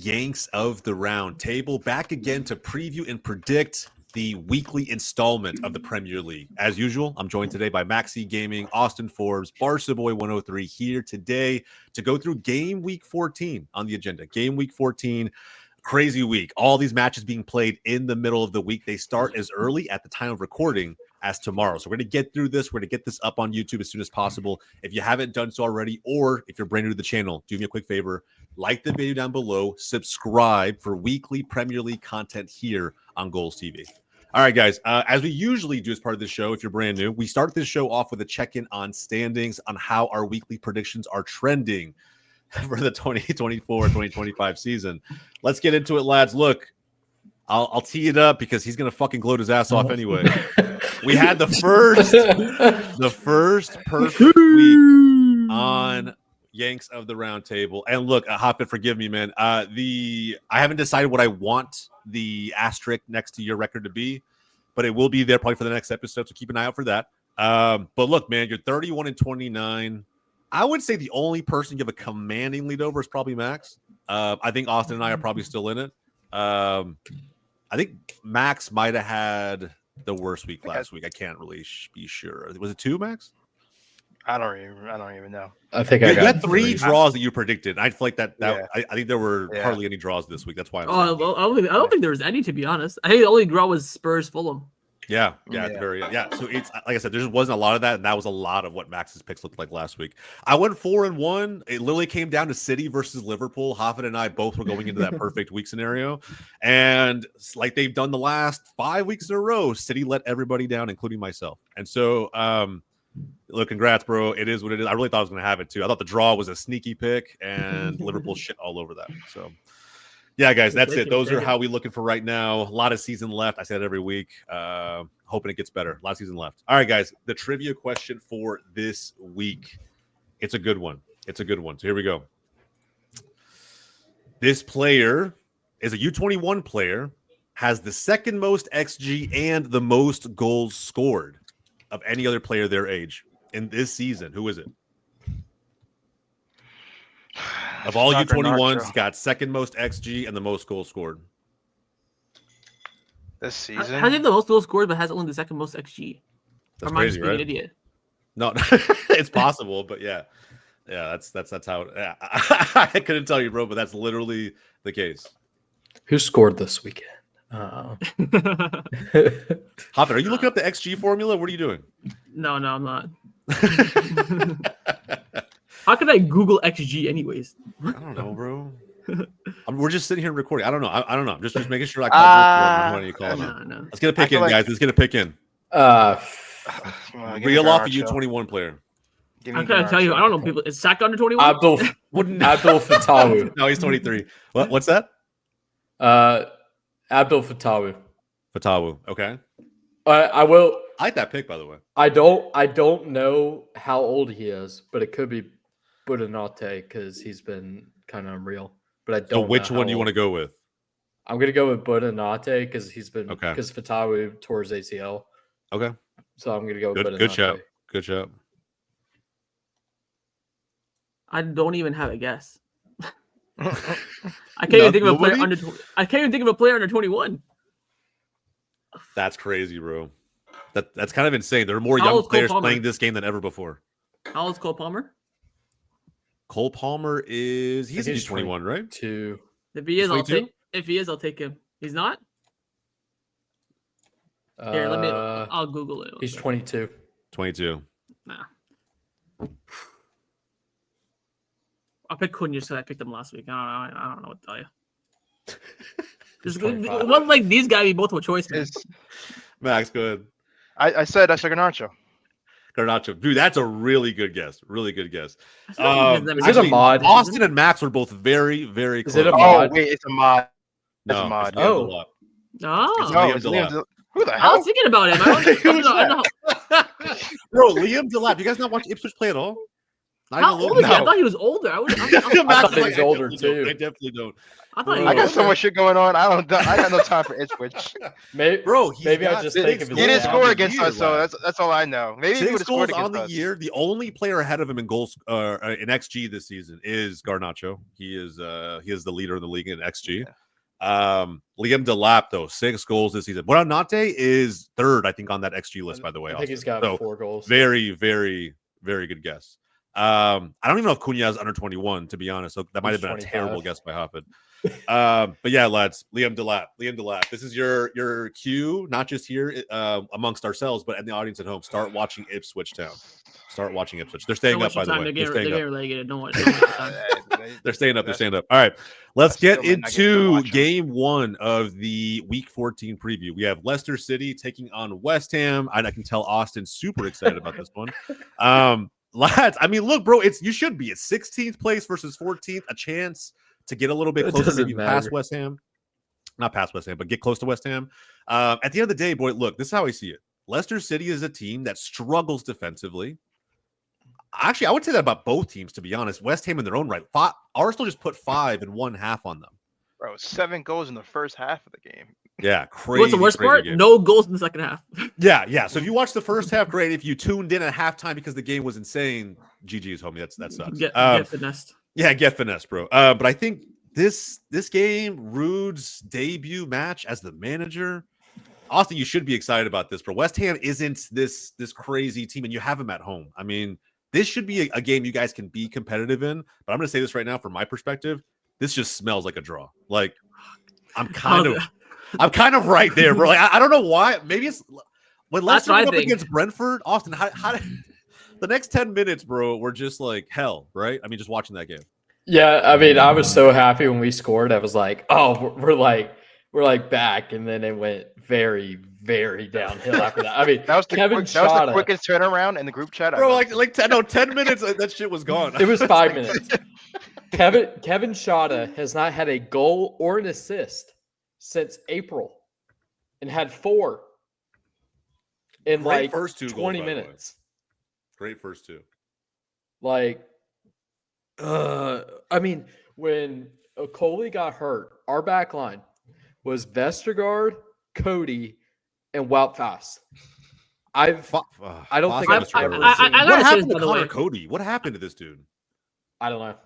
Yanks of the Roundtable, back again to preview and predict the weekly installment of the Premier League. As usual, I'm joined today by Maxi Gaming, Austin Forbes, Barca Boy 103 here today to go through game week 14 on the agenda. Game week 14, crazy week. All these matches being played in the middle of the week. They start as early at the time of recording as tomorrow. So we're going to get through this. We're going to get this up on YouTube as soon as possible. If you haven't done so already, or if you're brand new to the channel, do me a quick favor. Like the video down below, subscribe for weekly Premier League content here on Goals TV. All right, guys, as we usually do as part of this show, if you're brand new, we start this show off with a check-in on standings on how our weekly predictions are trending for the 2024-2025 season. Let's get into it, lads. Look, I'll tee it up because he's going to fucking gloat his ass off anyway. We had the first perfect week on Yanks of the Roundtable. And look, Hoppin, forgive me, man. I haven't decided what I want the asterisk next to your record to be, but it will be there probably for the next episode, so keep an eye out for that. But look, man, you're 31-29. I would say the only person you have a commanding lead over is probably Max. I think Austin and I are probably still in it. I think Max might have had the worst week last week. I can't really be sure. Was it 2, Max? I don't even know. I think you had 3 draws that you predicted. I feel like that Yeah. I think there were hardly any draws this week. That's why. Well, I don't think there was any, to be honest. I think the only draw was Spurs Fulham. Yeah. At the very end. Yeah. So it's like I said, there just wasn't a lot of that, and that was a lot of what Max's picks looked like last week. I went 4-1. It literally came down to City versus Liverpool. Hoffman and I both were going into that perfect week scenario, and like they've done the last 5 weeks in a row, City let everybody down, including myself. And so, look, congrats, bro. It is what it is. I really thought I was going to have it too. I thought the draw was a sneaky pick, and Liverpool shit all over that. So. Yeah, guys, that's it. Those are how we're looking for right now. A lot of season left. I say that every week. Hoping it gets better. A lot of season left. All right, guys, the trivia question for this week. It's a good one. So here we go. This player is a U21 player, has the second most XG and the most goals scored of any other player their age in this season. Who is it? Of all U21s, got second most XG and the most goals scored. This season? Has he the most goals scored, but has only the second most XG? That's or am I crazy, just being right? an idiot? No, it's possible, but yeah, that's how. I couldn't tell you, bro, but that's literally the case. Who scored this weekend? Hoppin, are you looking up the XG formula? What are you doing? No, I'm not. How could I Google XG anyways? I don't know, bro. We're just sitting here recording. I don't know. I don't know. I'm just making sure I call you call No. Let's get a pick in, guys. Let's get a pick in. Reel off a U21 player. I'm trying to tell you, I don't know people. Is Saka under 21? Abdul Fatawu. No, he's 23. What's that? Abdul Fatawu. Fatawu. Okay. I will. I like that pick, by the way. I don't know how old he is, but it could be Buonanotte because he's been kind of unreal. But I don't. So which one do you want to go with? I'm gonna go with Buonanotte because he's been okay. Because Fatawu tore his ACL. Okay. So I'm gonna go with Buonanotte. Good shout. I don't even have a guess. I can't even think of a player under. I can't even think of a player under 21. That's crazy, bro. That's kind of insane. There are more young players playing this game than ever before. How old is Cole Palmer? Cole Palmer he's 21, right? 2. If he is, I'll take him. He's not? Here, I'll Google it. He's 22. 22. Nah. I picked Cunha because I picked him last week. I don't know what to tell you. It wasn't like these guys be both a choice, man. Max, go ahead. I said Garnacho. Garnacho. Dude, that's a really good guess. Really good guess. Is it a mod? Austin and Max were both very, very close. Is it a mod? Oh, wait, it's a mod. No, it's a mod. Oh. It's who the hell? I was thinking about him. I don't know. Bro, Liam Delap. You guys not watch Ipswich play at all? How old is he? I thought he was older. I thought he was older too. I definitely don't. I thought I got so much shit going on. I got no time for Ipswich. Maybe I just think of he didn't score against us, so that's all I know. Maybe he would have scored against us. Year. The only player ahead of him in goals in XG this season is Garnacho. He is the leader in the league in XG. Yeah. Liam Delap though 6 goals this season. Buonanotte is 3rd, I think, on that XG list. By the way, I think he's got 4 goals. Very, very, very good guess. I don't even know if Cunha is under 21, to be honest. So that might have been 25. A terrible guess by Hoffman. But yeah, lads, Liam Delap. This is your cue, not just here amongst ourselves, but in the audience at home. Start watching Ipswich Town. Start watching Ipswich. They're staying up, by the way. They're staying up. They're staying up. All right, let's get into game 1 of the Week 14 preview. We have Leicester City taking on West Ham. I can tell Austin's super excited about this one. Lads, I mean, look, bro, you should be at 16th place versus 14th, a chance to get a little bit closer, maybe past West Ham. Not past West Ham, but get close to West Ham. At the end of the day, boy, look, this is how I see it. Leicester City is a team that struggles defensively. Actually, I would say that about both teams, to be honest. West Ham in their own right. Arsenal just put 5 and 1/2 on them. Bro, 7 goals in the first half of the game. Yeah, crazy. What's the worst part? Game. No goals in the second half. Yeah. So if you watched the first half, great. If you tuned in at halftime because the game was insane, GG's, homie. That sucks. Get finessed. Yeah, get finessed, bro. But I think this game, Ruud's debut match as the manager, Austin, you should be excited about this, bro. West Ham isn't this crazy team, and you have them at home. I mean, this should be a game you guys can be competitive in. But I'm going to say this right now from my perspective. This just smells like a draw. Like, I'm kind of right there, bro. Like, I don't know why. Maybe it's when Leicester went up against Brentford. Austin, how did the next 10 minutes, bro, were just like hell, right? I mean, just watching that game. Yeah, I mean, I was so happy when we scored. I was like, oh, we're like back, and then it went very, very downhill after that. I mean, that was the quickest turnaround in the group chat, bro. Like 10 minutes, that shit was gone. It was 5 minutes. Kevin Shada has not had a goal or an assist since April, and had 4 in Great first 2 20 goals, minutes. Great first 2. Like, I mean, when Coley got hurt, our back line was Vestergaard, Cody, and Wout Faes. I don't think I've ever seen. What happened to Connor Cody? What happened to this dude? I don't know.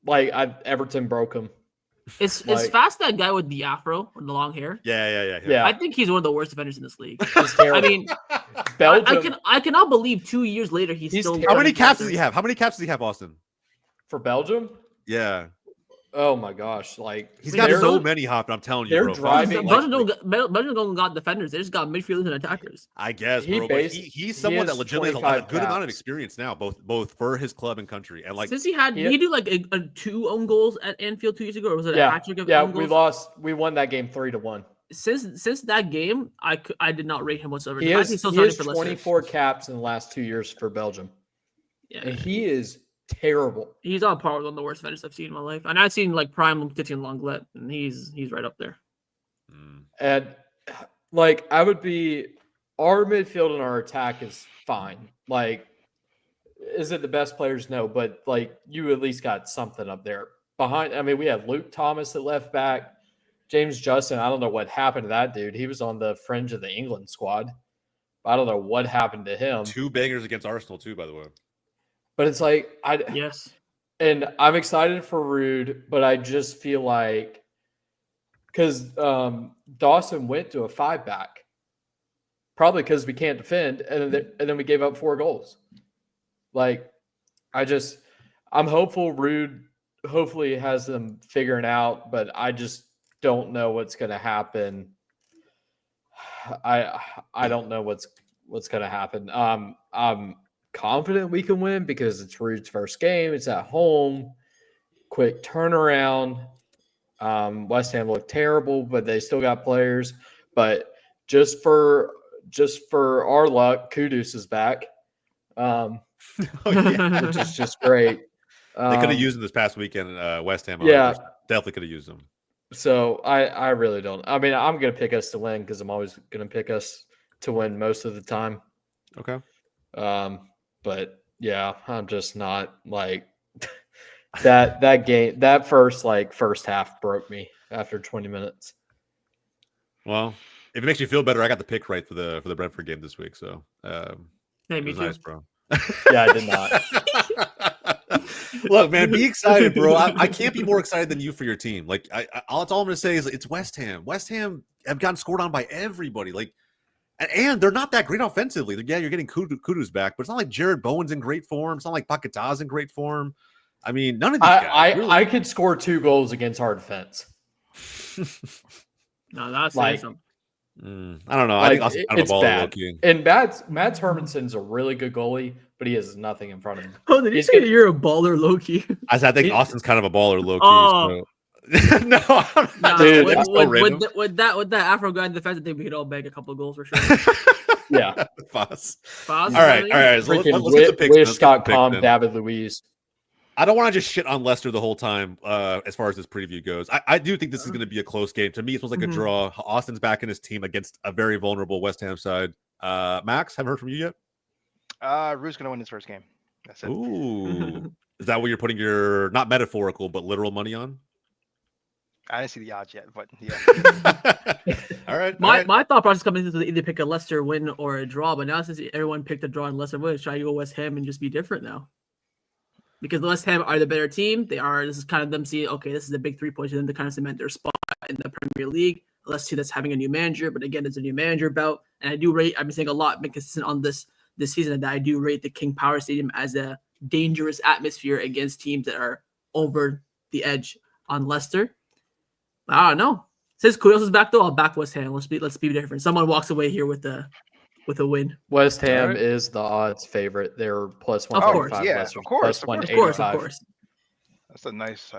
Like, Everton broke him. Is Faes that guy with the afro or the long hair? Yeah. I think he's one of the worst defenders in this league. I mean, Belgium. I cannot believe 2 years later he's still. How many caps does he have? How many caps does he have, Austin? For Belgium? Yeah. Oh my gosh! Like, he's got so many hopping. I'm telling you, they're bro. Driving. Belgium don't got defenders. They just got midfielders and attackers. I guess, bro. But he's someone that legitimately has a good amount of experience now, both for his club and country. And like, since did he do like a 2 own goals at Anfield 2 years ago, or was it a hat-trick of own goals? We won that game 3-1. Since that game, I did not rate him whatsoever. He has 24 caps in the last 2 years for Belgium. Yeah, and he is terrible. He's on par with one of the worst defenders I've seen in my life. And I've seen like prime Titian Lenglet, and he's right up there. And like, our midfield and our attack is fine. Like, is it the best players? No, but like, you at least got something up there behind. I mean, we have Luke Thomas at left back, James Justin. I don't know what happened to that dude. He was on the fringe of the England squad. I don't know what happened to him. 2 bangers against Arsenal too, by the way. But it's like, yes. And I'm excited for Ruud, but I just feel like, because Dawson went to a 5-back, probably because we can't defend, and then we gave up 4 goals. Like, I'm hopeful Ruud hopefully has them figuring out, but I just don't know what's going to happen. I don't know what's going to happen. I'm confident we can win because it's Ruud's first game. It's at home. Quick turnaround. West Ham looked terrible, but they still got players. But just for our luck, Kudus is back. Which is just great. They could have used him this past weekend. West Ham, definitely could have used him. So I really don't. I mean, I'm going to pick us to win because I'm always going to pick us to win most of the time. Okay. But Yeah, I'm just not like that game. That first half broke me after 20 minutes. Well, if it makes you feel better, I got the pick right for the Brentford game this week. So Hey, it me was too. nice, bro. Yeah, I did not. Look, man, be excited, bro. I can't be more excited than you for your team. Like, that's all I'm gonna say is it's West Ham. West Ham have gotten scored on by everybody. Like, and they're not that great offensively. Yeah, you're getting Kudu's back, but it's not like Jared Bowen's in great form. It's not like Paquetà's in great form. I mean, none of these guys. Really. I could score 2 goals against our defense. No, that's Like, saying something. I don't know. Like, I think Austin's kind of a it's baller, bad. low-key. And Mads Hermansen's a really good goalie, but he has nothing in front of him. Oh, did you say that you're a baller, Loki? I think Austin's kind of a baller, low-key. Oh. So. No, I'm not. Dude, with that Afro guy in defense, I think we could all bag a couple of goals for sure. Yeah. Foss. All right. So let's get the picks. Wish, Scott Palm, David Luiz. I don't want to just shit on Leicester the whole time as far as this preview goes. I do think this is going to be a close game. To me, it feels like a draw. Austin's back in his team against a very vulnerable West Ham side. Max, haven't heard from you yet? Rue's going to win his first game. That's it. Ooh. Is that what you're putting your, not metaphorical, but literal money on? I didn't see the odds yet, but yeah. All right. My thought process coming into either pick a Leicester win or a draw, but now since everyone picked a draw and Leicester win, try to go West Ham and just be different now. Because the West Ham are the better team. This is kind of them seeing, okay, this is a big 3 points for them to kind of cement their spot in the Premier League. Leicester that's having a new manager, but again, it's a new manager bout. And I've been saying a lot, been consistent on this season, that I do rate the King Power Stadium as a dangerous atmosphere against teams that are over the edge on Leicester. I don't know. Since Kudus is back though, I'll back West Ham. Let's be different. Someone walks away here with a win. West Ham is the odds favorite. They're plus 145. Yeah, Leicester, of course, plus of course. 185. That's a nice.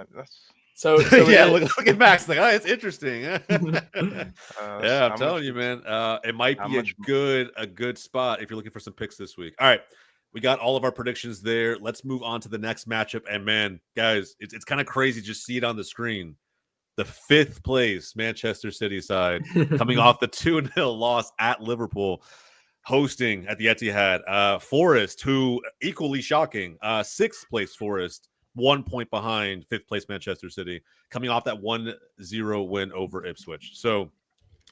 So yeah, look at Max. Like, it's interesting. Yeah, I'm telling you, man. It might be a good spot if you're looking for some picks this week. All right, we got all of our predictions there. Let's move on to the next matchup. And man, guys, it's kind of crazy just see it on the screen. The 5th place Manchester City side coming off the 2-0 loss at Liverpool, hosting at the Etihad. Forest, who equally shocking, 6th place Forest, 1 point behind 5th place Manchester City, coming off that 1-0 win over Ipswich. So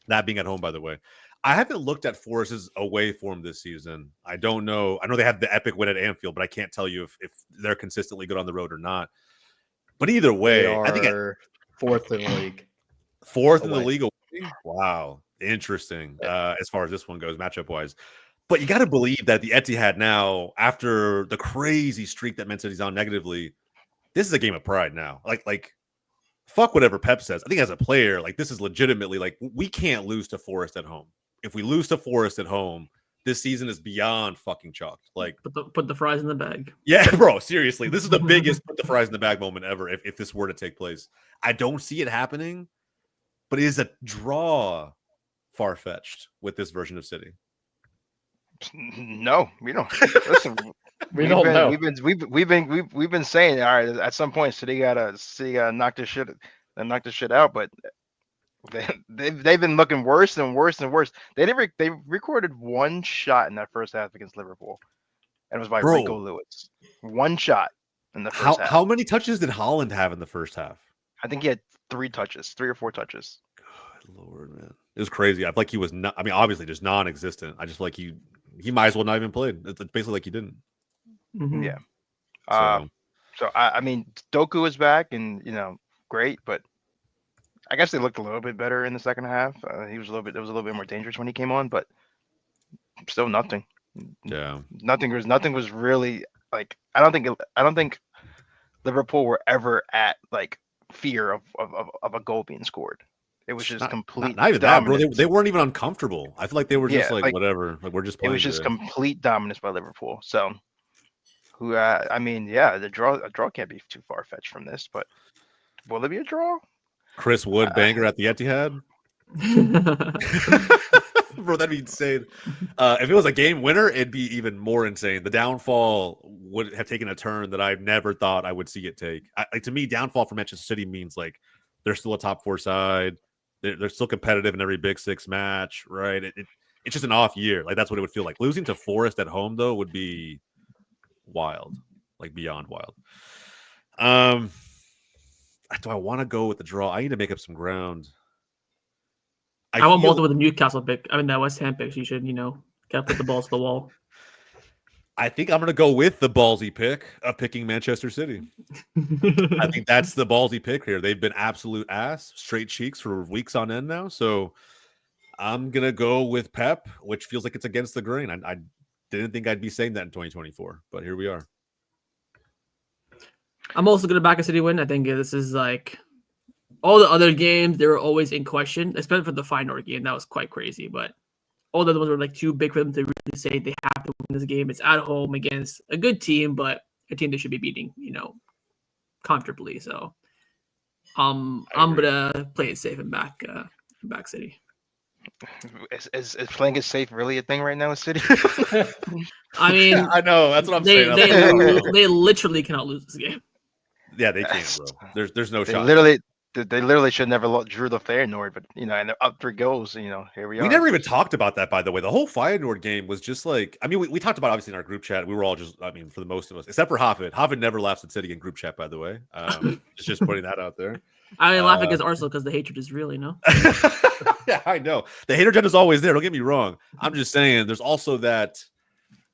that being at home, by the way. I haven't looked at Forest's away form this season. I don't know. I know they had the epic win at Anfield, but I can't tell you if they're consistently good on the road or not. But either way, I think 4th in the league. 4th in the league. Wow. Interesting as far as this one goes, matchup wise. But you got to believe that the Etihad now, after the crazy streak that Man City's on negatively, this is a game of pride now. Like, fuck whatever Pep says. I think as a player, like, this is legitimately like, we can't lose to Forest at home. If we lose to Forest at home, this season is beyond fucking chalked. Like, put the fries in the bag. Yeah, bro. Seriously, this is the biggest put the fries in the bag moment ever. If this were to take place, I don't see it happening, but it is a draw far fetched with this version of City. No, we don't. Listen, we don't know. We've been saying, all right, at some point City gotta knock this shit out, but they've been looking worse and worse and worse. They recorded 1 shot in that first half against Liverpool, and it was by Rico Lewis. 1 shot in the first half. How many touches did Haaland have in the first half? I think he had 3 or 4 touches. Good Lord, man, it was crazy. I feel like he was not. I mean, obviously just non-existent. I just feel like he might as well not even played. It's basically like he didn't. Mm-hmm. Yeah. So I mean, Doku is back, and great, but I guess they looked a little bit better in the second half. It was a little bit more dangerous when he came on, but still nothing. Yeah. Nothing was really like. I don't think Liverpool were ever at like fear of a goal being scored. It was just complete. Not even that, bro. They weren't even uncomfortable. I feel like they were just like whatever. Like, we're just playing. It was just complete dominance by Liverpool. So, I mean, yeah, a draw can't be too far fetched from this, but will it be a draw? Chris Wood banger at the Etihad. Bro, that'd be insane. If it was a game winner, it'd be even more insane. The downfall would have taken a turn that I never thought I would see it take. To me, downfall for Manchester City means like they're still a top 4 side. They're still competitive in every Big 6 match, right? It's just an off year. Like, that's what it would feel like. Losing to Forest at home, though, would be wild, like beyond wild. Do I want to go with the draw? I need to make up some ground. I want Malta with the Newcastle pick. I mean, that West Ham pick. So you should, gotta put the balls to the wall. I think I'm going to go with the ballsy pick of picking Manchester City. I think that's the ballsy pick here. They've been absolute ass, straight cheeks for weeks on end now. So I'm going to go with Pep, which feels like it's against the grain. I didn't think I'd be saying that in 2024, but here we are. I'm also going to back a City win. I think this is like all the other games, they were always in question, especially for the Feyenoord game. That was quite crazy, but all the other ones were like too big for them to really say they have to win this game. It's at home against a good team, but a team they should be beating, comfortably. So I'm gonna play it safe and back City. Is playing it safe really a thing right now in City? I mean, I know that's what I'm saying. They literally cannot lose this game. Yeah, they can't, bro. There's no shot. They literally should never drew the Feyenoord, but and they're up 3 goals. Here we are. We never even talked about that, by the way. The whole Feyenoord game was just like, I mean, we talked about it obviously in our group chat. We were all just, I mean, for the most of us, except for Hafid. Hafid never laughs at City in group chat, by the way. Just putting that out there. I laugh against Arsenal because the hatred is real, Yeah, I know. The hater agenda is always there. Don't get me wrong. I'm just saying there's also that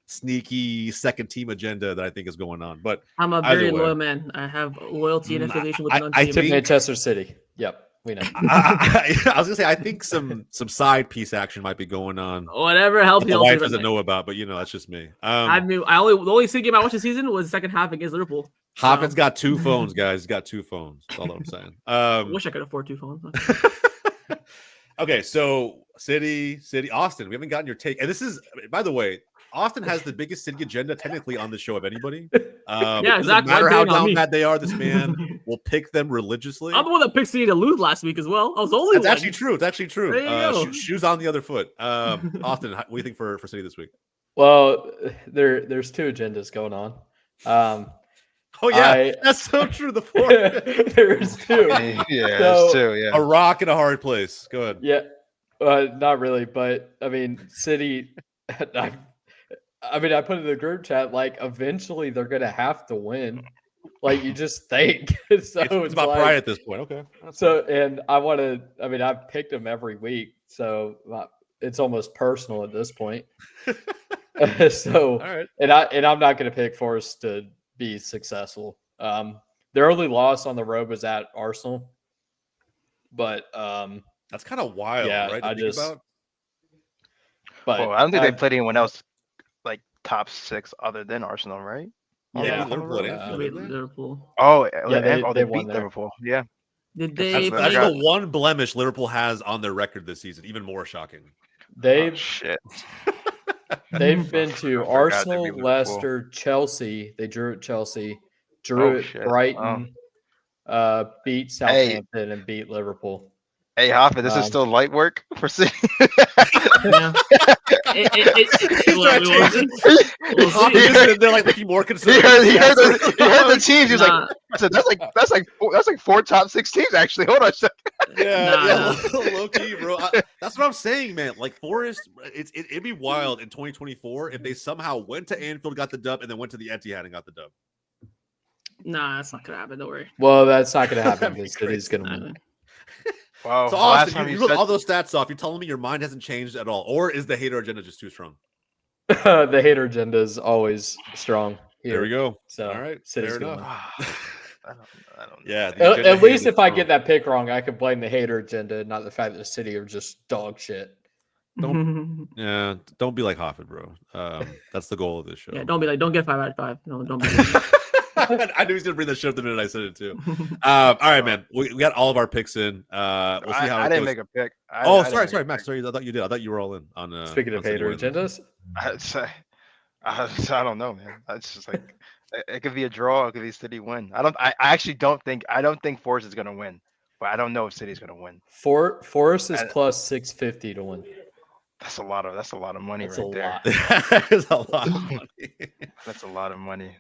sneaky second team agenda that I think is going on. But I'm a very loyal man. I have loyalty and affiliation with I took Manchester City. Yep, we know. I was gonna say I think some side piece action might be going on. Whatever helps my wife doesn't know about, but that's just me. I mean, the only City game I watched this season was the second half against Liverpool. Hopkins got 2 phones, guys. He's got 2 phones. That's all I'm saying. I wish I could afford 2 phones. Okay, so City, Austin. We haven't gotten your take, and this is, by the way, Austin has the biggest City agenda technically on the show of anybody. Yeah, exactly. No matter how down bad they are, this man will pick them religiously. I'm the one that picked City to lose last week as well. I was the only one. Actually true. It's actually true. There you go. Shoes on the other foot. Austin, what do you think for City this week? Well, there's 2 agendas going on. Oh yeah, that's so true. The 4th. There's 2. Yeah, there's 2. Yeah, a rock and a hard place. Go ahead. Yeah, not really, but I mean, City. I put in the group chat, like, eventually they're gonna have to win. Like, you just think. So it's about pride at this point. Okay. And I've picked them every week, so it's almost personal at this point. So, all right. And I'm not gonna pick Forest to be successful. Their only loss on the road was at Arsenal, but that's kind of wild, right? But I don't think they played anyone else like top 6 other than Arsenal, right? Yeah, Liverpool. Oh, they won beat there. Liverpool. Yeah. Did they? That's the one blemish Liverpool has on their record this season. Even more shocking. They've been to I Arsenal, forgot they beat Leicester, Chelsea. They drew at Chelsea, drew at Brighton, beat Southampton, and beat Liverpool. Hey, Hoffa, this is still light work for City. Yeah. They're like looking more He conservative. heard the teams. He was like, I said, that's like 4 top 6 teams actually. Hold on a second. Yeah, low key, bro. That's what I'm saying, man. Like Forest, it'd be wild in 2024 if they somehow went to Anfield, got the dub, and then went to the Etihad and got the dub. Nah, that's not gonna happen. Don't worry. Well, that's not going to happen because City's going to win. Wow. So Austin, you wrote all those stats off. You're telling me your mind hasn't changed at all, or is the hater agenda just too strong? The hater agenda is always strong. Here. There we go. So, all right, City's fair going enough. I don't know. Yeah. At least if I get that pick wrong, I can blame the hater agenda, not the fact that the City are just dog shit. Don't be like Hoffman, bro. That's the goal of this show. Yeah, don't get 5 out of 5. No, don't be. I knew he was gonna bring that shit up the minute I said it too. All right, man. We got all of our picks in. We'll see how I it didn't goes. make a pick. Sorry, Max. Sorry, I thought you did. I thought you were all in on. Speaking of hater agendas, I don't know, man. It's just like it could be a draw. It could be City win. I actually don't think Forest is gonna win, but I don't know if City's gonna win. Forest is plus 650 to win. That's a lot of money That's right there. That is a lot of money. That's a lot of money,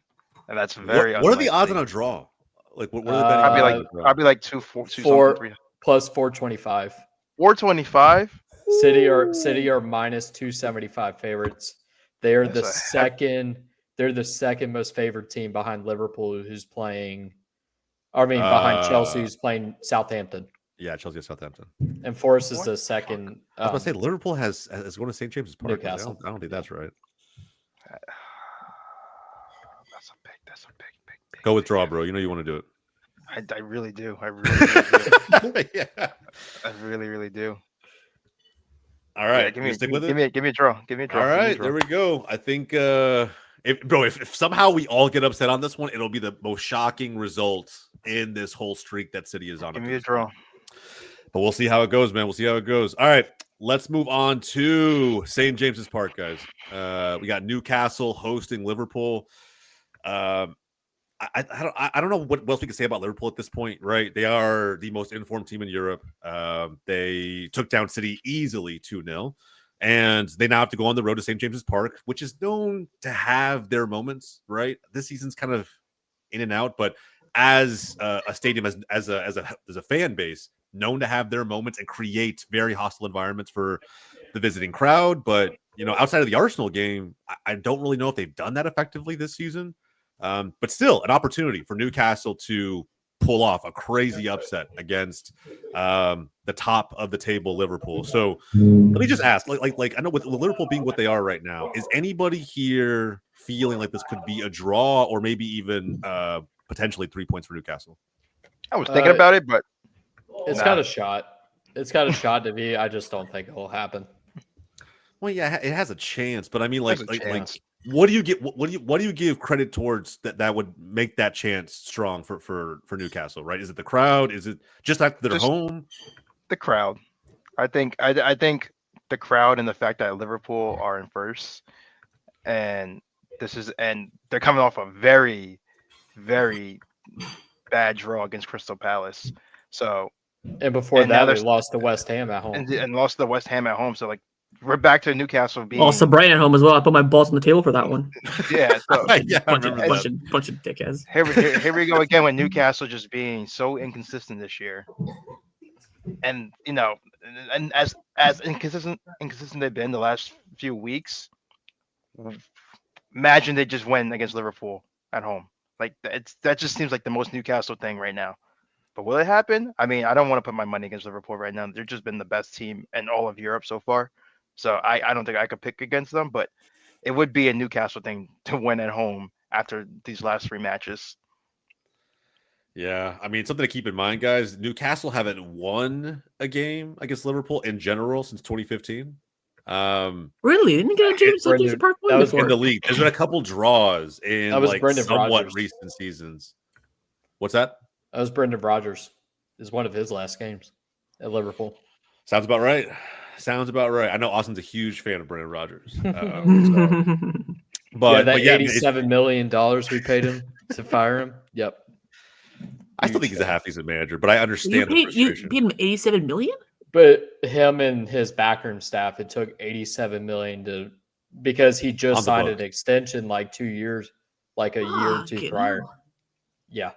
and that's very. What are the odds on a draw? Like, what are the betting? Probably like 2 4 4 plus 425. 425. City are minus 275 favorites. They are the second they're the second most favored team behind Liverpool, who's playing. I mean, behind Chelsea, who's playing Southampton, Yeah, Chelsea, Southampton. and Forest is What the the second. I was about to say Liverpool is going to St. James's Park. Newcastle. I don't think that's right. That's a big. Go with draw, bro. You know you want to do I really do. I really do. it. Yeah. I really do. All right. Yeah, give me stick with it. Give me a draw. Give me a draw. All give me a right, draw. there we go. I think, if somehow we all get upset on this one, it'll be the most shocking result in this whole streak that City is on. Give me a draw. But we'll see how it goes, man. We'll see how it goes. All right, let's move on to St. James's Park, guys. We got Newcastle hosting Liverpool. I don't know what else we can say about Liverpool at this point, right? They are the most informed team in Europe. They took down City easily 2-0, and they now have to go on the road to St. James's Park, which is known to have their moments, right? This season's kind of in and out, but as a stadium, as a fan base, known to have their moments and create very hostile environments for the visiting crowd. But outside of the Arsenal game, I don't really know if they've done that effectively this season. But still, an opportunity for Newcastle to pull off a crazy upset against the top of the table Liverpool. So let me just ask, like I know with Liverpool being what they are right now, is anybody here feeling like this could be a draw or maybe even potentially 3 points for Newcastle? I was thinking about it, but it's got a shot. It's got a shot to be. I just don't think it will happen. Well, yeah, it has a chance, but I mean, There's a chance. what do you get? What do you give credit towards that would make that chance strong for Newcastle? Right? Is it the crowd? Is it just after their home? The crowd. I think the crowd and the fact that Liverpool are in first, and they're coming off a very, very bad draw against Crystal Palace. So And before And now that, they there's- lost to West Ham at home. and lost to West Ham at home. So like we're back to Newcastle being Also, Brighton at home as well. I put my balls on the table for that one. yeah. So Yeah, I bunch of remember that. bunch of dickheads. here we go again with Newcastle just being so inconsistent this year. And and as inconsistent they've been the last few weeks, imagine they just win against Liverpool at home. Like that just seems like the most Newcastle thing right now. But will it happen? I mean, I don't want to put my money against Liverpool right now. They've just been the best team in all of Europe so far. So I don't think I could pick against them, but it would be a Newcastle thing to win at home after these last 3 matches. Yeah, I mean, something to keep in mind, guys. Newcastle haven't won a game against Liverpool in general since 2015. Really? Didn't get a James Brendan, Park that win was before. In the league, there's been a couple draws in That was like Brendan somewhat Rodgers. recent seasons. What's that? That was Brendan Rodgers. Is one of his last games at Liverpool. Sounds about right. Sounds about right. I know Austin's a huge fan of Brendan Rodgers. But But that yeah, $87 million we paid him to fire him. Yep. I still think he's a half decent manager, but I you understand the paid frustration. him 87 million? But him and his backroom staff, it took $87 million because he On just the signed book. an extension like 2 years, like a year or two Fucking prior. hell. Yeah.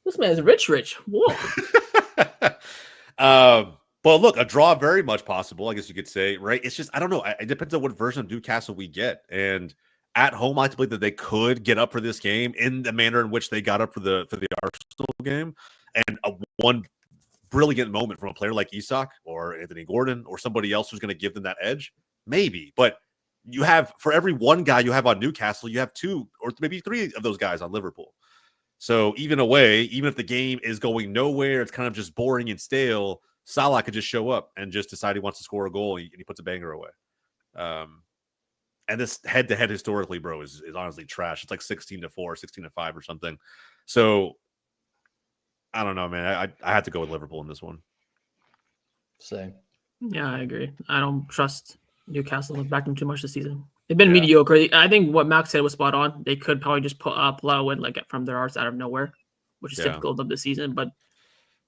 This man's rich. Whoa. But look, a draw very much possible, I guess you could say, right? It's just I don't know. It depends on what version of Newcastle we get. And at home, I like to believe that they could get up for this game in the manner in which they got up for the Arsenal game. And one brilliant moment from a player like Isak or Anthony Gordon or somebody else who's going to give them that edge, maybe. But you have, for every one guy you have on Newcastle, you have 2 or maybe 3 of those guys on Liverpool. So even if the game is going nowhere, it's kind of just boring and stale, Salah could just show up and just decide he wants to score a goal and he puts a banger away. And this head-to-head historically, bro, is honestly trash. It's like 16-4, 16-5 or something. So I don't know, man. I had to go with Liverpool in this one. Same. Yeah, I agree. I don't trust Newcastle to back them too much this season. They've been Yeah. mediocre. I think what Max said was spot on. They could probably just pull out a win like from their arse out of nowhere, which is Yeah. typical of the season. But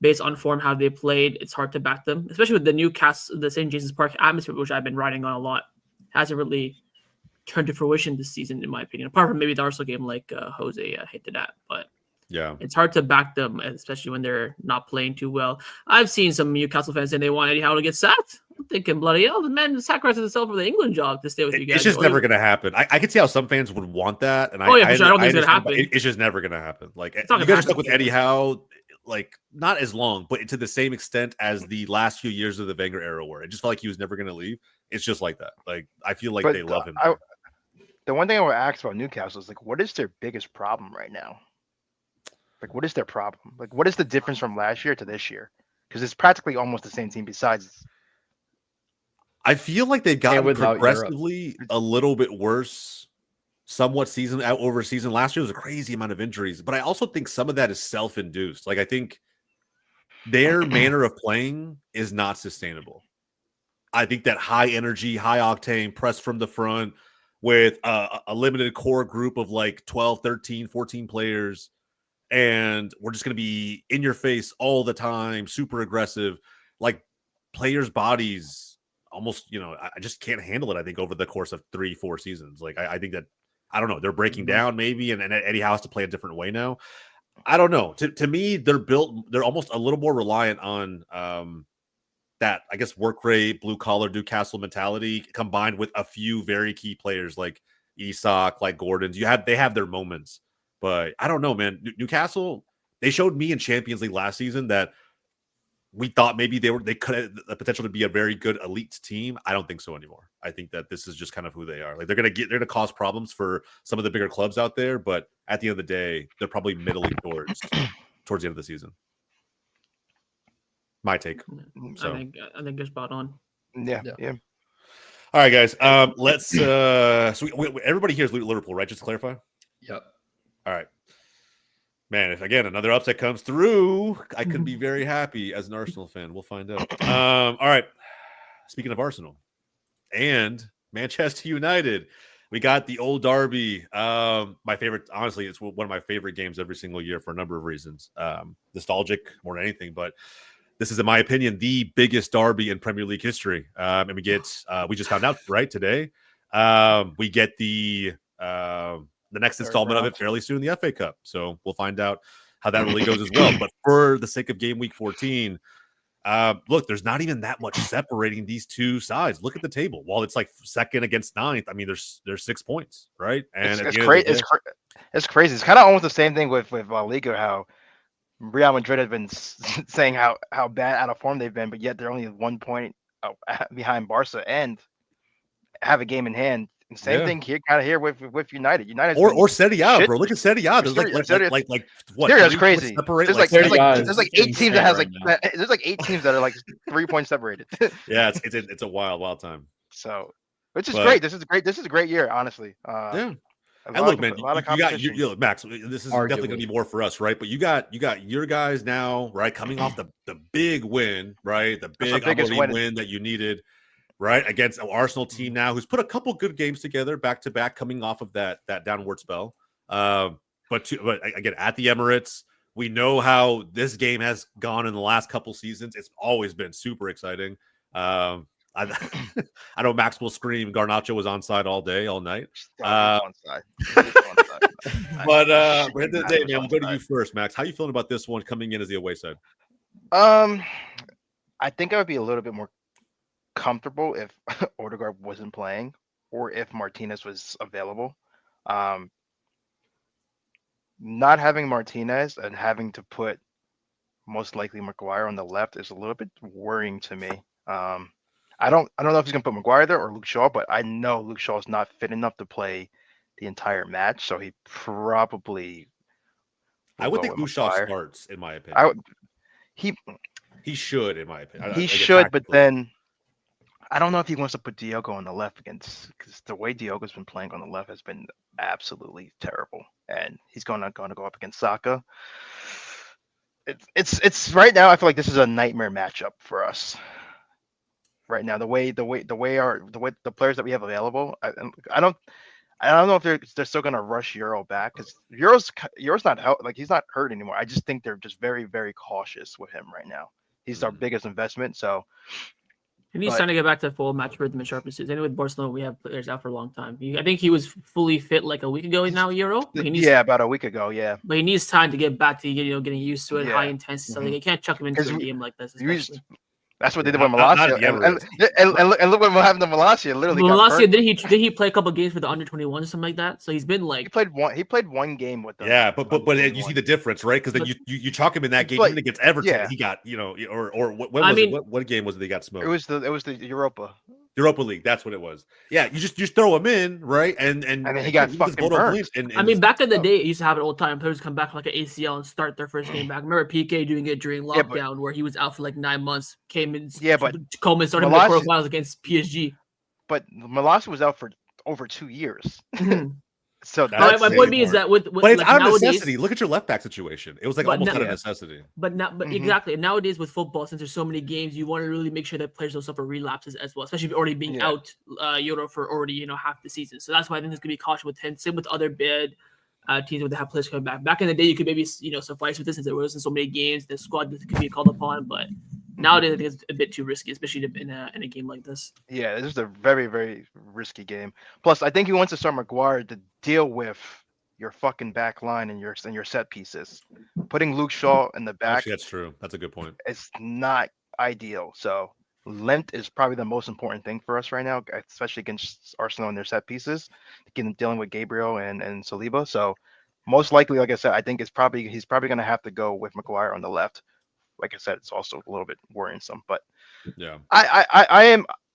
based on form, how they played, it's hard to back them, especially with the Newcastle, the St. James's Park atmosphere, which I've been riding on a lot. Hasn't really turned to fruition this season, in my opinion. Apart from maybe the Arsenal game, like Jose hinted at, but Yeah. it's hard to back them, especially when they're not playing too well. I've seen some Newcastle fans saying they want Eddie Howe to get sacked. What thinking, bloody hell, the man sacrifices himself for the England job to stay with you guys. It's just never going to happen. I could see how some fans would want that, and Oh, yeah, for sure. I don't think it's gonna understand, but happen. It's just never going to happen. Like It's not you gonna guys are stuck happen. with Eddie Howe, like not as long, but to the same extent as the last few years of the Wenger era, where it just felt like he was never going to leave. It's just like that. Like I feel like But they love him. the one thing I would ask about Newcastle is like, what is their biggest problem right now? Like, what is their problem? Like, what is the difference from last year to this year? Because it's practically almost the same team. Besides, I feel like they've gotten without progressively a little bit worse, somewhat season out over season. Last year was a crazy amount of injuries, but I also think some of that is self-induced. Like I think their manner of playing is not sustainable. I think that high energy, high octane press from the front with a limited core group of like 12, 13, 14 players, and we're just going to be in your face all the time, super aggressive, like players' bodies almost, I just can't handle it. I think over the course of 3-4 seasons, like I think that, I don't know, they're breaking down maybe, and Eddie Howe has to play a different way now. I don't know. To me, they're almost a little more reliant on that, I guess, work rate, blue collar Newcastle mentality combined with a few very key players like Isak, like Gordon's. They have their moments, but I don't know, man. Newcastle, they showed me in Champions League last season that we thought maybe they could have the potential to be a very good elite team. I don't think so anymore. I think that this is just kind of who they are. Like they're gonna cause problems for some of the bigger clubs out there, but at the end of the day, they're probably middling towards the end of the season. My take. So I think you're spot on. yeah. All right, guys. Let's. So everybody here is Liverpool, right? Just to clarify. Yep. All right, man. If again another upset comes through, I could be very happy as an Arsenal fan. We'll find out. All right. Speaking of Arsenal and Manchester United, we got the old derby. My favorite, honestly, it's one of my favorite games every single year for a number of reasons. Nostalgic more than anything, but this is, in my opinion, the biggest derby in Premier League history. And we just found out right today. We get the next installment of it fairly soon, the FA Cup. So we'll find out how that really goes as well. But for the sake of game week 14, look, there's not even that much separating these two sides. Look at the table. While it's like second against ninth, I mean, there's 6 points, right? And It's crazy. It's crazy. It's kind of almost the same thing with La Liga, how Real Madrid have been saying how bad out of form they've been, but yet they're only 1 point behind Barca and have a game in hand. And same thing here, kind of here with United. United or Serie A, bro. Look at Serie A. There's like what? Serie A is crazy. Separate, there's like 8 teams that has there's like 8 teams that are like 3 points separated. Yeah, it's a wild time. So, which is great. This is a great year, honestly. And look, man, you got Max. This is definitely going to be more for us, right? But you got your guys now, right? Coming off the big win, right? The biggest win that you needed, right? Against an Arsenal team now who's put a couple good games together back to back, coming off of that downward spell. But again, at the Emirates, we know how this game has gone in the last couple seasons. It's always been super exciting. I know Max will scream Garnacho was onside all day, all night. Onside. But at the end of the day, man, we'll go to you first, Max. How are you feeling about this one coming in as the away side? I think I would be a little bit more comfortable if Odegaard wasn't playing or if Martinez was available. Not having Martinez and having to put most likely Maguire on the left is a little bit worrying to me. I don't know if he's gonna put Maguire there or Luke Shaw, but I know Luke Shaw is not fit enough to play the entire match, so he probably. I would think Luke Shaw starts, in my opinion. He should, in my opinion. He should, but then I don't know if he wants to put Diogo on the left because the way Diogo's been playing on the left has been absolutely terrible, and he's gonna go up against Saka. It's right now. I feel like this is a nightmare matchup for us. Right now, the way the players that we have available, I don't know if they're still gonna rush Euro back because Euro's not out, like he's not hurt anymore. I just think they're just very, very cautious with him right now. He's our biggest investment, so and he's trying to get back to full match rhythm and sharpness. Anyway, with Barcelona, we have players out for a long time. I think he was fully fit like a week ago now, Euro. About a week ago, yeah. But he needs time to get back to getting used to it, high intensity. So he can't chuck him into a game like this, especially. That's what they did Not- with not at Malacia, the and, Emirates. and look what happened to Malacia. Literally Well, got last year burnt. did he play a couple games for the under 21 or something like that? So he's been He like played one. He played one game with them. Yeah, but you see the difference, right? Because then But- you chalk him in that He game played- even against Everton. yeah. He got or when I was mean- it? What game was it? They got smoked. It was the Europa. Europa League. That's what it was. Yeah, you just throw him in, right? And And then he got just fucking blow burnt. and I mean, back in the tough. day, it used to happen all the time. Players come back from like an ACL and start their first game back. I remember PK doing it during Yeah, but- lockdown, where he was out for like 9 months. Came in, Yeah, but Coleman started in the Malacia- quarterfinals against PSG. But Malacia was out for over 2 years. Mhm. So That's that's my way point being is more. that with but it's like out of nowadays, necessity. Look at your left back situation. It was like But almost now- out of Yeah. necessity. but Mhm. exactly nowadays with football, since there's so many games, you want to really make sure that players don't suffer relapses as well, especially if you're already being Yeah. out Euro for already half the season. So that's why I think there's gonna be caution with him. Same with other bid teams where they have players coming back. Back in the day, you could maybe suffice with this since there wasn't so many games. The squad could be called upon, but nowadays I think it's a bit too risky, especially in a game like this. Yeah, this is a very, very risky game. Plus, I think he wants to start Maguire to deal with your fucking back line and your set pieces. Putting Luke Shaw in the back Actually, that's true. That's a good point. is not ideal. So length is probably the most important thing for us right now, especially against Arsenal and their set pieces, dealing with Gabriel and Saliba. So most likely, like I said, I think he's probably going to have to go with Maguire on the left. Like I said, it's also a little bit worrisome, but Yeah.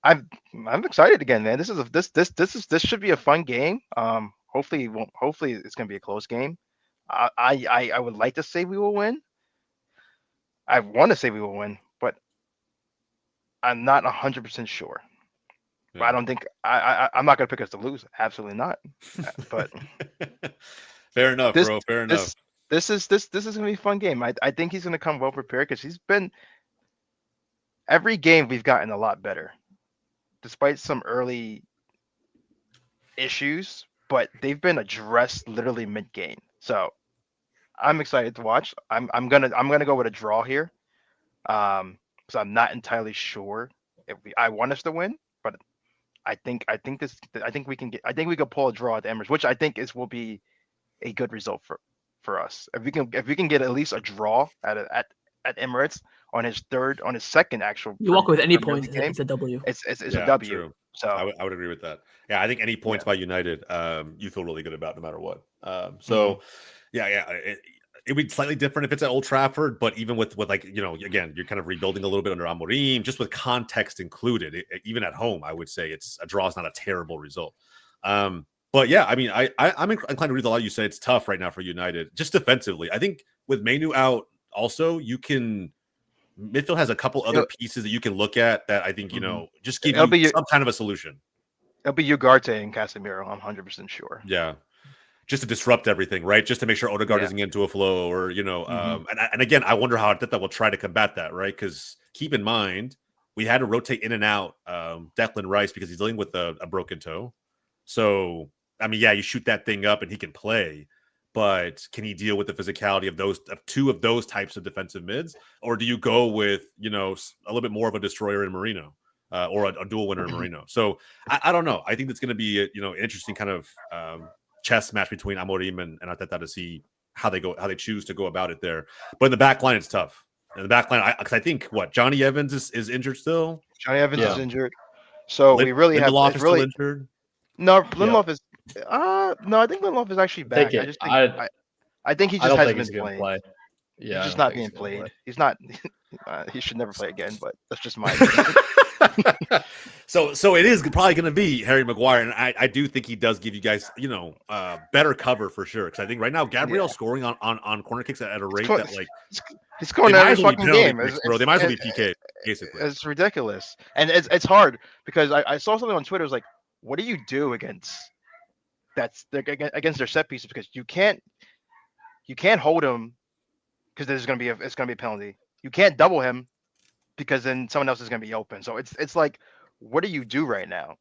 I'm excited again, man. This should be a fun game. Hopefully it's gonna be a close game. I would like to say we will win. I want to say we will win, but I'm not 100% sure. But I Yeah. don't think I'm not gonna pick us to lose. Absolutely not. But Fair enough, This- bro. Fair enough. this is gonna be a fun game. I think he's gonna come well prepared because he's been every game we've gotten a lot better, despite some early issues, but they've been addressed literally mid game. So I'm excited to watch. I'm gonna go with a draw here. So I'm not entirely sure if I want us to win, but I think we can pull a draw at the Emirates, which I think will be a good result for us. If we can get at least a draw at Emirates on his second actual. You walk with any Premier points, League game, it's a W. it's Yeah, a W. true. So I would agree with that. Yeah, I think any points by United, you feel really good about no matter what. It would be slightly different if it's at Old Trafford, but even with like again, you're kind of rebuilding a little bit under Amorim, just with context included. Even at home, I would say a draw is not a terrible result. But yeah, I mean, I'm inclined to read a lot. You say it's tough right now for United, just defensively. I think with Mainu out, also midfield has a couple other pieces that you can look at that I think just give you some kind of a solution. it'll be Ugarte and Casemiro. I'm 100% sure. Yeah. Just to disrupt everything, right? Just to make sure Odegaard doesn't get into a flow or, and again, I wonder how Arteta will try to combat that, right? Because keep in mind, we had to rotate in and out Declan Rice because he's dealing with a broken toe. So, I mean, yeah, you shoot that thing up and he can play, but can he deal with the physicality of two of those types of defensive mids? Or do you go with, a little bit more of a destroyer in Marino or a dual winner in Marino? So I don't know. I think that's going to be, an interesting kind of chess match between Amorim and Arteta to see how they choose to go about it there. But in the back line, it's tough. In the back line, because I think Johnny Evans is injured still. Johnny Evans is injured, so we really have. Lindelof It's is really still injured. no. Lindelof is. No, I think Lindelof is actually back. I think he I just don't hasn't think he's been going to playing. play. Yeah, He's just I don't not think being he's gonna played. play. He's not. He should never play again. But that's just my opinion. So it is probably going to be Harry Maguire, and I do think he does give you guys better cover for sure. Because I think right now Gabriel's scoring on corner kicks at a rate that like he's scoring they might every as well be fucking penalty game. kicks, bro. They might as well be PK basically. It's ridiculous, and it's hard because I saw something on Twitter. It was like, what do you do against their set pieces? Because you can't hold him because it's gonna be a penalty. You can't double him because then someone else is gonna be open. So it's like, what do you do right now?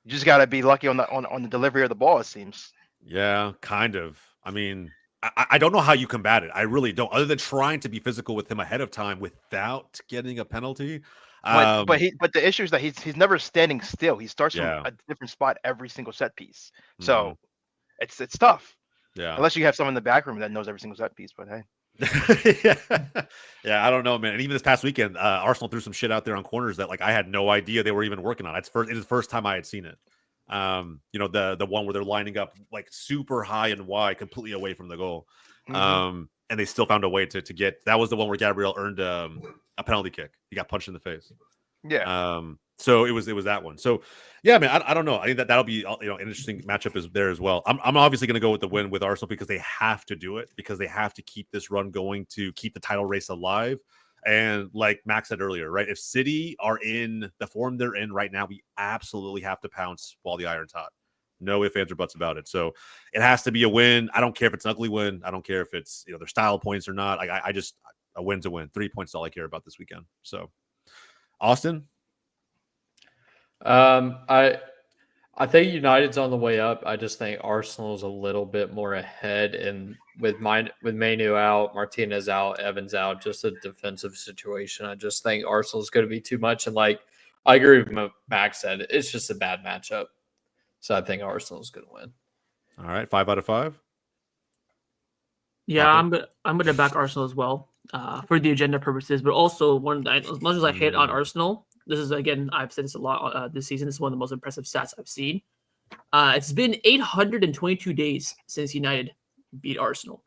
You just gotta be lucky on the delivery of the ball. It seems. Yeah, kind of. I mean, I don't know how you combat it. I really don't. Other than trying to be physical with him ahead of time without getting a penalty. But the issue is that he's never standing still. He starts from a different spot every single set piece. So it's tough. Yeah. Unless you have someone in the back room that knows every single set piece. But hey. yeah. Yeah, I don't know, man. And even this past weekend, Arsenal threw some shit out there on corners that like I had no idea they were even working on. It is the first time I had seen it. The one where they're lining up like super high and wide, completely away from the goal. And they still found a way to get. That was the one where Gabriel earned a penalty kick. He got punched in the face. Yeah. So it was that one. So yeah, man, I don't know. I think that'll be an interesting matchup is there as well. I'm obviously going to go with the win with Arsenal because they have to do it because they have to keep this run going to keep the title race alive. And like Max said earlier, right? If City are in the form they're in right now, we absolutely have to pounce while the iron's hot. No ifs, ands, or buts about it. So it has to be a win. I don't care if it's an ugly win. I don't care if it's their style points or not. I just a win's a win. 3 points is all I care about this weekend. So Austin. I think United's on the way up. I just think Arsenal's a little bit more ahead, and with Manu out, Martinez out, Evans out, just a defensive situation. I just think Arsenal's going to be too much. And like I agree with what Max said, it's just a bad matchup. So I think Arsenal's going to win. All right, 5 out of 5. Yeah, I'm gonna back Arsenal as well for the agenda purposes, but also as much as I hate on Arsenal, this is again I've said this a lot this season. This is one of the most impressive stats I've seen. It's been 822 days since United beat Arsenal.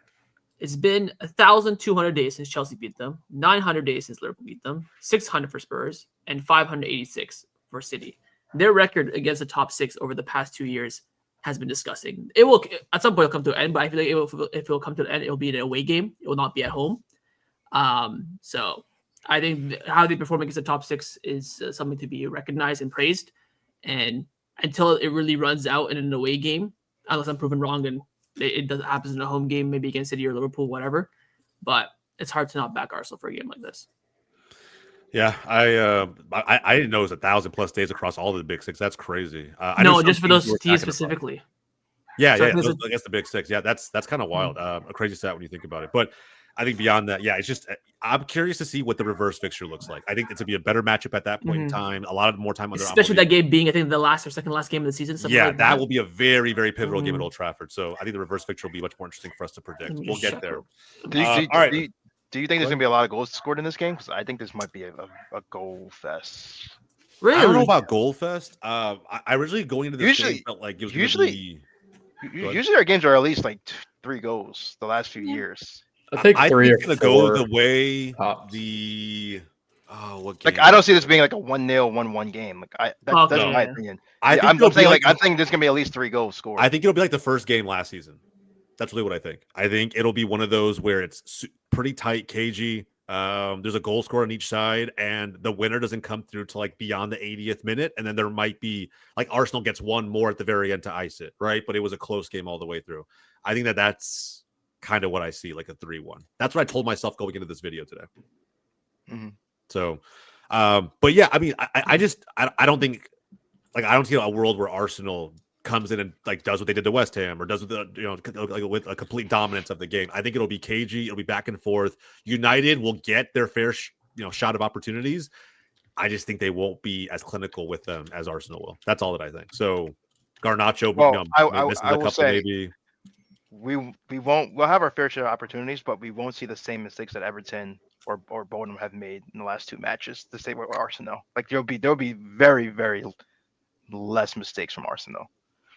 It's been 1,200 days since Chelsea beat them, 900 days since Liverpool beat them, 600 for Spurs, and 586 for City. Their record against the top six over the past 2 years has been disgusting. It will at some point it'll come to an end, but I feel like if it will come to an end, it will be an away game. It will not be at home. So I think how they perform against the top six is something to be recognized and praised. And until it really runs out in an away game, unless I'm proven wrong and it does happens in a home game, maybe against City or Liverpool, whatever. But it's hard to not back Arsenal for a game like this. Yeah, I didn't know it was 1,000+ days across all of the big six. That's crazy. No, just for those teams specifically. Yeah, I guess the big six. Yeah, that's kind of wild. A crazy stat when you think about it. But I think beyond that, yeah, it's just I'm curious to see what the reverse fixture looks like. I think it's gonna be a better matchup at that point in time. A lot of more time, especially that game being I think the last or second last game of the season. Yeah, like that will be a very very pivotal game at Old Trafford. So I think the reverse fixture will be much more interesting for us to predict. We'll get there. All right. Do you think there's going to be a lot of goals scored in this game? Because I think this might be a goal fest. Really? I don't know about goal fest. I originally going into this game felt like it was usually our games are at least like 3 goals the last few years. I think 3 or 4. Go the way tops. what game? Like I don't see this being like a 1-0, 1-1 game. Like that's my opinion. I'm saying I think there's going to be at least 3 goals scored. I think it'll be like the first game last season. That's really what I think. I think it'll be one of those where it's pretty tight, cagey. There's a goal scorer on each side, and the winner doesn't come through to like beyond the 80th minute, and then there might be like Arsenal gets one more at the very end to ice it, right? But it was a close game all the way through. I think that's kind of what I see, like a 3-1. That's what I told myself going into this video today. So, but yeah, I mean, I don't think like I don't see a world where Arsenal comes in and like does what they did to West Ham or does with a complete dominance of the game. I think it'll be cagey. It'll be back and forth. United will get their fair shot of opportunities. I just think they won't be as clinical with them as Arsenal will. That's all that I think. So Garnacho, I will say maybe we'll have our fair share of opportunities, but we won't see the same mistakes that Everton or Bolton have made in the last 2 matches. The same with Arsenal. Like there'll be very very less mistakes from Arsenal.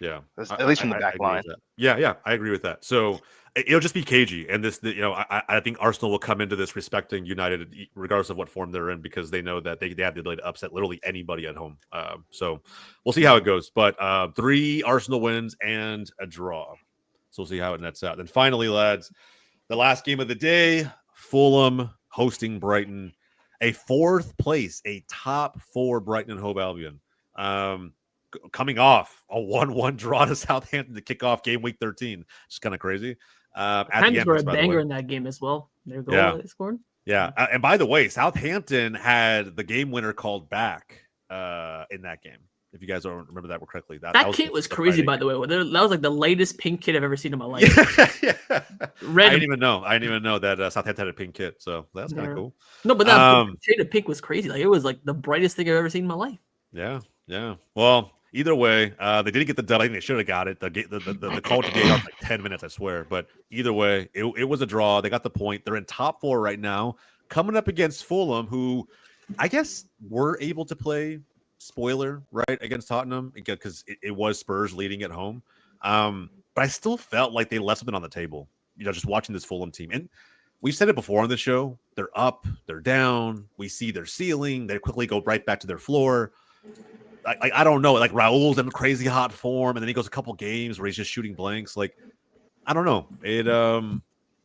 Yeah, at least from the back line. Yeah, I agree with that. So it'll just be cagey, and I think Arsenal will come into this respecting United, regardless of what form they're in, because they know that they have the ability to upset literally anybody at home. So we'll see how it goes. But 3 Arsenal wins and a draw. So we'll see how it nets out. Then finally, lads, the last game of the day: Fulham hosting Brighton, a 4th place, a top 4 Brighton and Hove Albion. Coming off a 1-1 draw to Southampton to kick off game week 13. It's kind of crazy. Kind scored a banger in that game as well. Their goal they scored. Yeah. And by the way, Southampton had the game winner called back in that game. If you guys don't remember that correctly. That kit was crazy, by the way. That was like the lightest pink kit I've ever seen in my life. Yeah. I didn't even know that Southampton had a pink kit. So that's kind of cool. No, but that shade of pink was crazy. Like it was like the brightest thing I've ever seen in my life. Yeah. Well, either way, they didn't get the dub. I think they should have got it. The call to VAR was like 10 minutes, I swear. But either way, it was a draw. They got the point. They're in top 4 right now, coming up against Fulham, who I guess were able to play spoiler right against Tottenham because it was Spurs leading at home. But I still felt like they left something on the table. Just watching this Fulham team, and we've said it before on the show. They're up, they're down. We see their ceiling. They quickly go right back to their floor. I don't know. Like Raul's in crazy hot form, and then he goes a couple games where he's just shooting blanks. Like I don't know.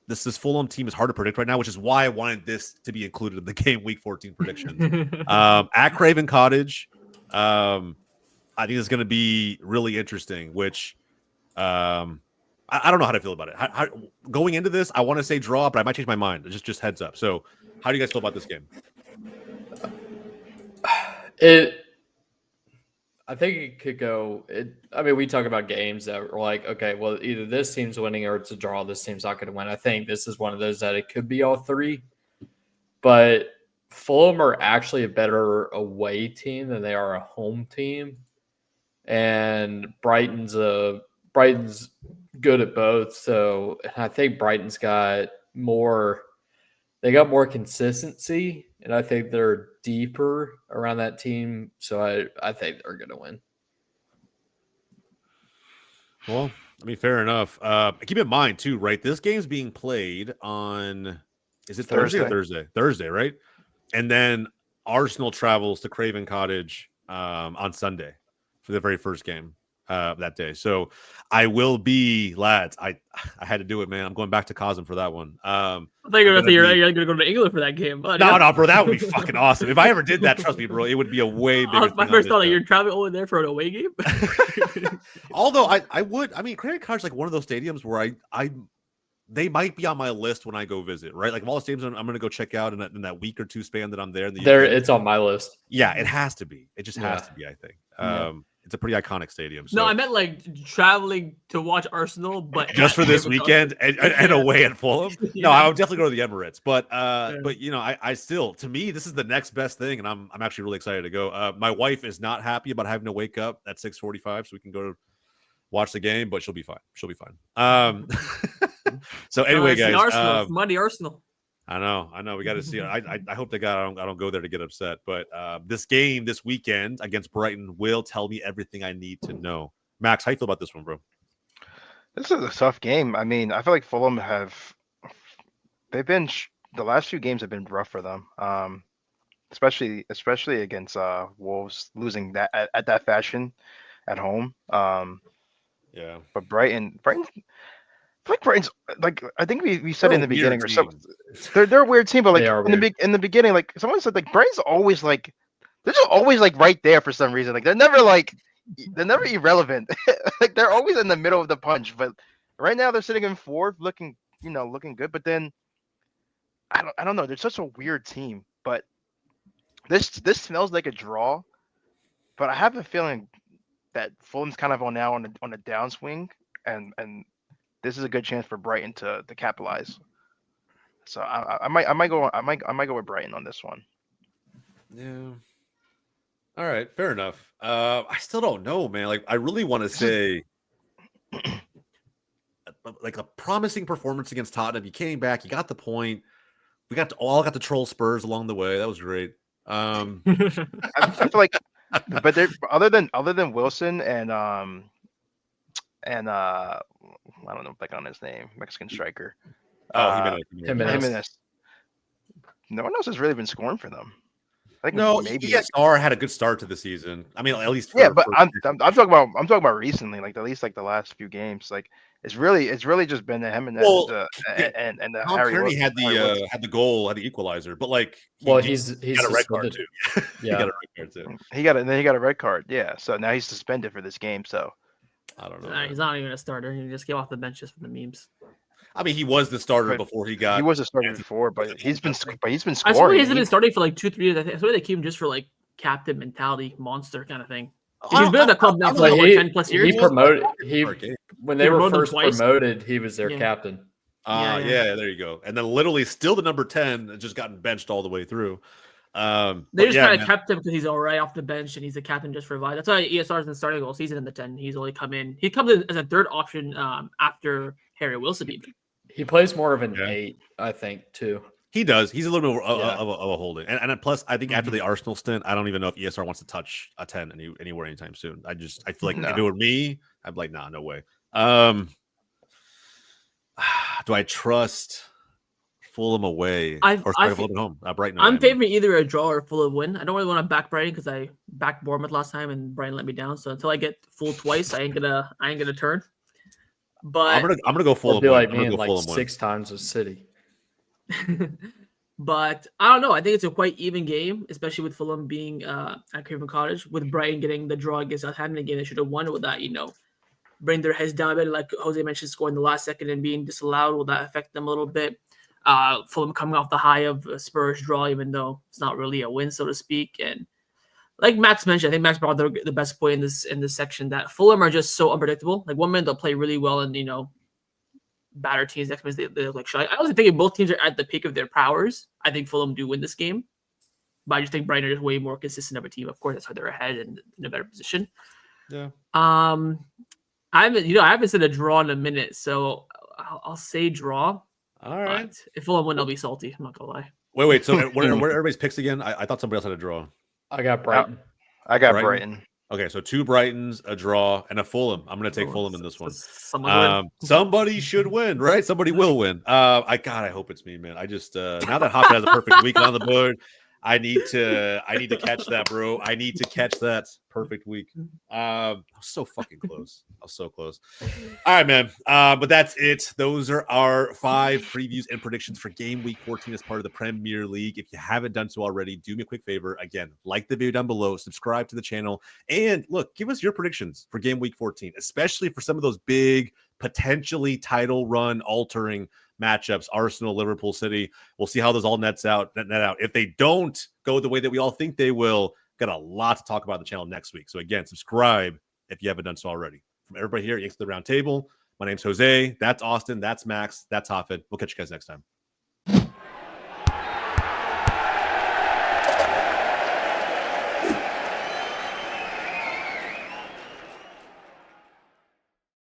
This Fulham team is hard to predict right now, which is why I wanted this to be included in the game week 14 predictions. At Craven Cottage, I think it's going to be really interesting. Which I don't know how to feel about it. How, going into this, I want to say draw, but I might change my mind. Just heads up. So, how do you guys feel about this game? I think it could go. I mean, we talk about games that are like, okay, well, either this team's winning or it's a draw. This team's not going to win. I think this is one of those that it could be all three. But Fulham are actually a better away team than they are a home team, and Brighton's good at both. So I think Brighton's got more. They got more consistency, and I think they're deeper around that team. So I think they're going to win. Well, I mean, fair enough. Keep in mind, too, right? This game's being played on, is it Thursday or Thursday? Thursday, right? And then Arsenal travels to Craven Cottage on Sunday for the very first game that day. So I will be, lads, I had to do it, man. I'm going back to Cosm for that one. I thought you're going to go to England for that game. But no, bro, that would be fucking awesome. If I ever did that, trust me, bro, it would be a way bigger my first thought, you're traveling over there for an away game? Although I would, I mean, Craven Cottage is like one of those stadiums where they might be on my list when I go visit, right? Like of all the stadiums I'm going to go check out in that week or two span that I'm there. It's on my list. Yeah, it has to be. It just has to be, I think. It's a pretty iconic stadium. So. No, I meant like traveling to watch Arsenal, but just for this weekend and away at Fulham. Yeah. No, I would definitely go to the Emirates. But I still, to me, this is the next best thing, and I'm actually really excited to go. My wife is not happy about having to wake up at 6:45 so we can go to watch the game, but she'll be fine. She'll be fine. So anyway, guys, Arsenal, Monday Arsenal. I know. We got to see. I hope to God I don't go there to get upset. But this game this weekend against Brighton will tell me everything I need to know. Max, how you feel about this one, bro? This is a tough game. I mean, I feel like Fulham they've been the last few games have been rough for them. Especially against Wolves, losing that at that fashion at home. Yeah. But Brighton's like I think we said in the beginning or something. They're a weird team, but like in the beginning, like someone said, like Brighton's always like they're just always like right there for some reason. Like they're never irrelevant. Like they're always in the middle of the punch. But right now they're sitting in fourth, looking good. But then I don't know. They're such a weird team. But this smells like a draw. But I have a feeling that Fulham's kind of on a downswing, and this is a good chance for Brighton to capitalize. So I might go with Brighton on this one. Yeah. All right, fair enough. I still don't know, man. Like I really want to say like a promising performance against Tottenham. You came back, you got the point. We all got to troll Spurs along the way. That was great. I feel like but they're other than Wilson and I don't know, back on his name, Mexican striker. Jimenez. No one else has really been scoring for them. I think maybe ESR had a good start to the season. I mean, at least but I'm talking about recently, like at least like the last few games. Like it's really just been him and and Tom Harry Kearney had the goal, had the equalizer, but like he's got a red card too. Yeah, he got a red card too. He got a red card. Yeah, so now he's suspended for this game. So I don't know. Nah, he's not even a starter. He just came off the bench just for the memes. I mean, he was the starter before he got. He was a starter before, but he's been scoring. I swear he hasn't been starting for like 2-3 years. I swear they keep him just for like captain mentality, monster kind of thing. He's been at the club now for like 10 plus years. He promoted. When they were first promoted, he was their captain. Yeah, there you go. And then literally still the number 10, just gotten benched all the way through. They just yeah, kind of man. kept him because he's all right off the bench and he's the captain just for vibe. That's why ESR is in the starting all season in the 10. He's only come in. He comes in as a third option after Harry Wilson even. He plays more of an Yeah. 8, I think, too. He does. He's a little bit Yeah. of a holding, and plus, I think after Mhm. the Arsenal stint, I don't even know if ESR wants to touch a 10 anywhere anytime soon. I feel like No. if it were me, I'd be like, nah, no way. Do I trust Fulham away or Fulham at home? Brighton away. I'm favoring either a draw or Fulham win. I don't really want to back Brighton because I backed Bournemouth last time and Brighton let me down. So until I get full twice, I ain't gonna turn. But I'm gonna go Or Fulham be win. like I'm me gonna and go like Fulham win. 6 times with City. but I don't know. I think it's a quite even game, especially with Fulham being at Craven Cottage, with Brighton getting the draw against Southampton again. They should have won with that, bring their heads down a bit, like Jose mentioned, scoring the last second and being disallowed. Will that affect them a little bit? Fulham coming off the high of a Spurs draw, even though it's not really a win, so to speak. And like Max mentioned, I think Max brought the best point in this section that Fulham are just so unpredictable. Like one minute they'll play really well and batter teams. Next minute they look like shite. I was thinking both teams are at the peak of their powers. I think Fulham do win this game, but I just think Brighton are just way more consistent of a team. Of course, that's why they're ahead and in a better position. Yeah. I haven't said a draw in a minute, so I'll say draw. All right. But if Fulham win, I'll be salty. I'm not gonna lie. Wait. So what are everybody's picks again? I thought somebody else had a draw. I got Brighton. I got Brighton? Brighton. Okay, so 2 Brightons, a draw, and a Fulham. I'm going to take Fulham in this one. Somebody should win, right? Somebody will win. I hope it's me, man. I just now that Hopkins has a perfect week on the board, I need to catch that, bro. I need to catch that perfect week. I was so fucking close. I was so close. All right, man. But that's it. Those are our 5 previews and predictions for game week 14 as part of the Premier League. If you haven't done so already, do me a quick favor. Again, like the video down below, subscribe to the channel, and look, give us your predictions for game week 14, especially for some of those big, potentially title run altering matchups, Arsenal, Liverpool, City. We'll see how those all net out. If they don't go the way that we all think they will, got a lot to talk about on the channel next week. So again, subscribe if you haven't done so already. From everybody here at Yanks to the Roundtable, my name's Jose. That's Austin. That's Max. That's Hoffman. We'll catch you guys next time.